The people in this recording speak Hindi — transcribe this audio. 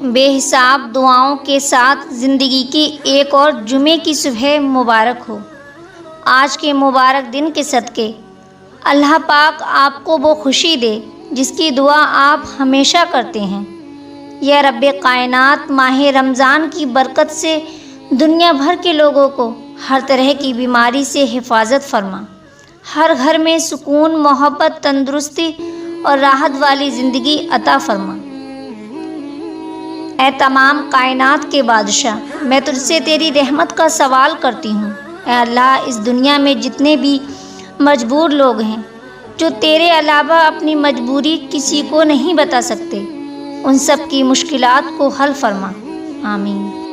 बेहिसाब दुआओं के साथ ज़िंदगी की एक और जुमे की सुबह मुबारक हो। आज के मुबारक दिन के सदक़े अल्लाह पाक आपको वो खुशी दे जिसकी दुआ आप हमेशा करते हैं। या रब्बे कायनात माह रमज़ान की बरकत से दुनिया भर के लोगों को हर तरह की बीमारी से हिफाजत फरमा। हर घर में सुकून, मोहब्बत, तंदुरुस्ती और राहत वाली ज़िंदगी अता फरमा। ऐ तमाम कायनात के बादशाह, मैं तुझसे तेरी रहमत का सवाल करती हूँ। ऐ अल्लाह, इस दुनिया में जितने भी मजबूर लोग हैं जो तेरे अलावा अपनी मजबूरी किसी को नहीं बता सकते, उन सब की मुश्किलात को हल फरमा। आमीन।